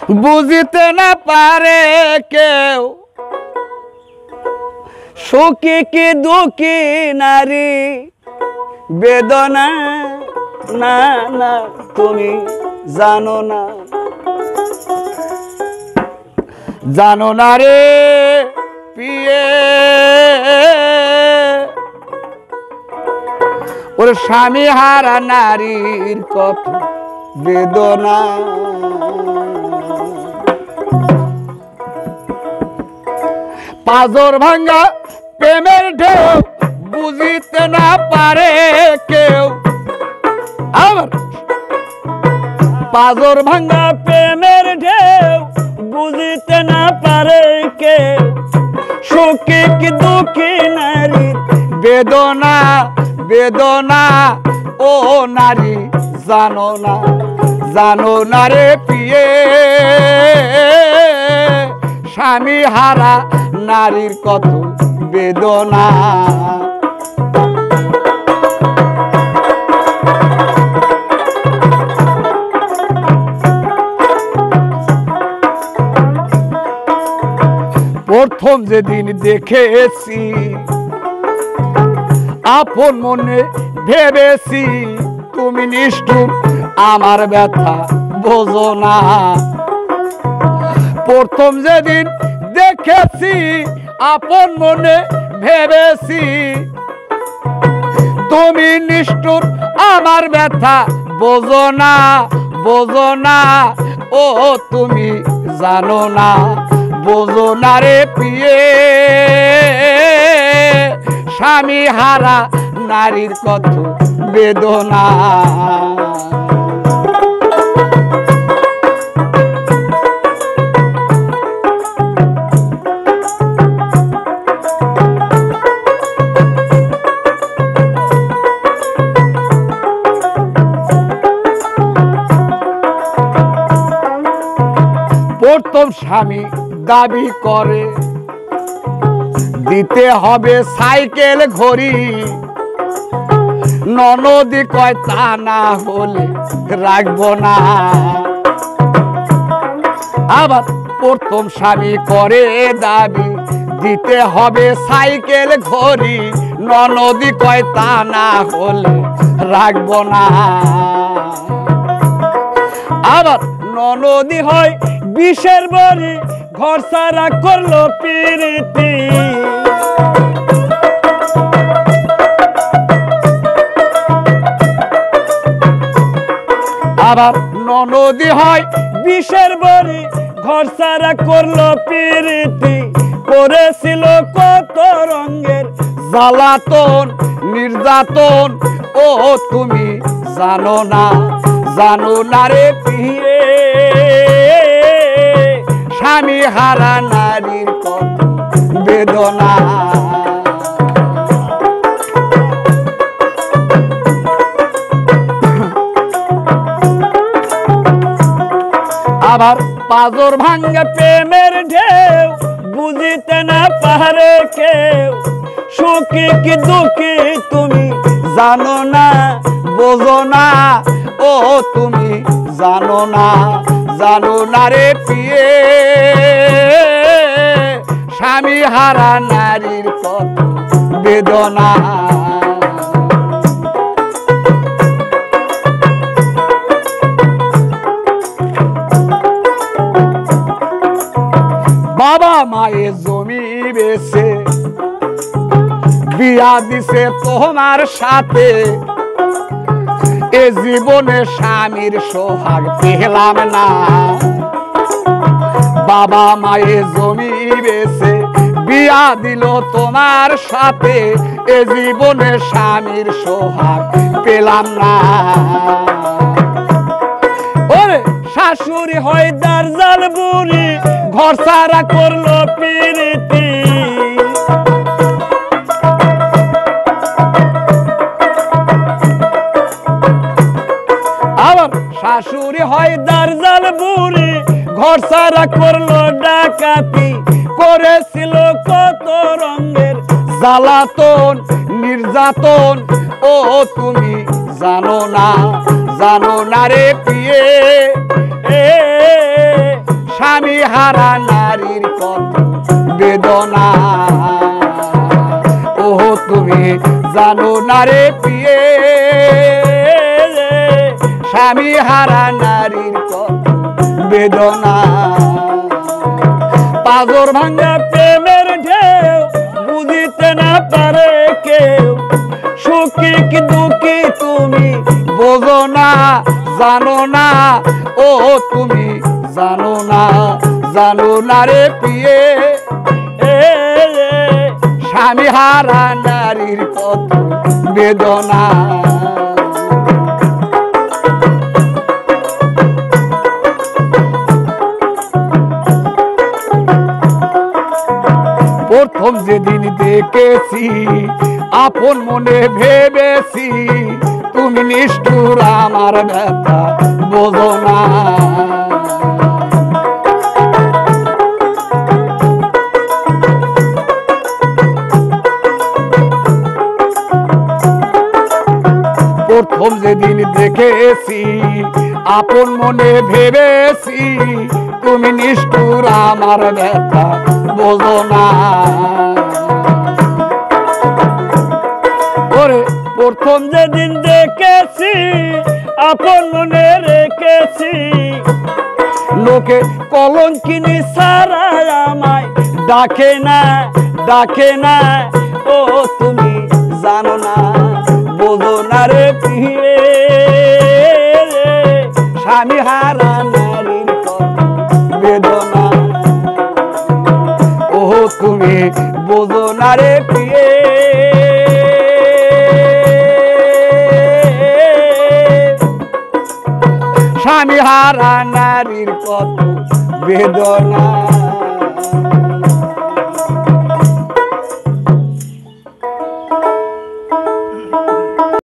বুঝিতে না পারে কেউ সুখী কি দুঃখী নারী বেদনা না না তুমি জানো না রে পিয়ে ওর স্বামী হারা নারীর কত বেদনা পাজর ভাঙ্গা প্রেমের ঢেউ বুঝিতে না পারে কেউ আবার পাজর ভাঙ্গা প্রেমের ঢেউ বুঝিতে না পারে কেউ সুখী কি দুঃখী নারীর বেদনা বেদনা ও নারী জানো না রে পিয়ে স্বামী হারা নারীর কত বেদনা প্রথম যেদিন দেখেছি আপন মনে ভেবেছি তুমি নিষ্ঠুর আমার ব্যথা বোঝো না প্রথম যেদিন দেখেছি আপন মনে ভেবেছি তুমি নিষ্ঠুর আমার ব্যথা বোঝো না ও তুমি জানো না বোঝো না রে পিয়ে স্বামী হারা নারীর কত বেদনা প্রথম স্বামী দাবি করে দিতে হবে সাইকেল ঘড়ি ননদি কয় তা না হলে রাখবো না আবার প্রথম স্বামী করে দাবি দিতে হবে সাইকেল ঘড়ি ননদি কয় তা না হলে রাখবো না আবার ননদি হয় বিষের বাড়ি ঘর সারা করলো প্রীতি আবার ননদি হয় বিষের বাড়ি ঘর সারা করলো প্রীতি করেছিল কত রঙের জ্বালাতন নির্যাতন ও তুমি জানো না রে পিয়ে স্বামী হারা নারীর কত বেদনা আবার পাজর ভাঙ্গা প্রেমের ঢেউ বুঝিতে না পারে কেউ সুখী কি দুঃখী তুমি জানো না বোঝো না ও তুমি জানো না রে পিয়ে স্বামী হারা নারীর কত বেদনা বাবা মায়ের জমি বেচে বিয়া দিছে তোমার সাথে এ জীবনে স্বামীর সোহাগ পেলাম না বাবা মায়ের জমি বেচে বিয়া দিল তোমার সাথে এ জীবনে স্বামীর সোহাগ পেলাম না ওরে শাশুড়ি হয় দারজাল বুড়ি ঘর সারা করলো প্রীতি আবার শাশুড়ি হয় দারজাল বুড়ি ঘর সারা করলো ডাকাতি করেছিল কত রঙের জ্বালাতন নির্যাতন ও তুমি জানো না রে পিয়ে হারা নারীর কত বেদনা। ও তুমি জানো না রে প্রিয়ে, স্বামী হারা নারীর কত বেদনা। পাগর ভাঙা প্রেমের ঢেউ বুঝিতে না পারে কেউ, সুখী কি দুঃখী তুমি বোঝো না, জানো না, ও তুমি জানো না, জানো না রে প্রিয়ে, স্বামী হারা নারীর কত বেদনা। প্রথম যেদিন দেখেছি আপন মনে ভেবেছি, তুমি নিষ্ঠুর আমার ব্যথা বোঝো না। প্রথম যেদিন দেখেছি আপন মনে ভেবেছি, তুমি নিষ্ঠুর আমার ব্যথা বোঝো না। ওরে প্রথম যেদিন দেখেছি আপন মনে রেখেছি, লোকে কলঙ্কিনী সারা আমায় ডাকে না, ডাকে না। ও তুমি জানো না, বোঝো না রে প্রিয়ে, স্বামী হারা নারীর কত বেদনা। ও তুমি বোঝো না রে প্রিয়ে, স্বামী হারা নারীর কত বেদনা।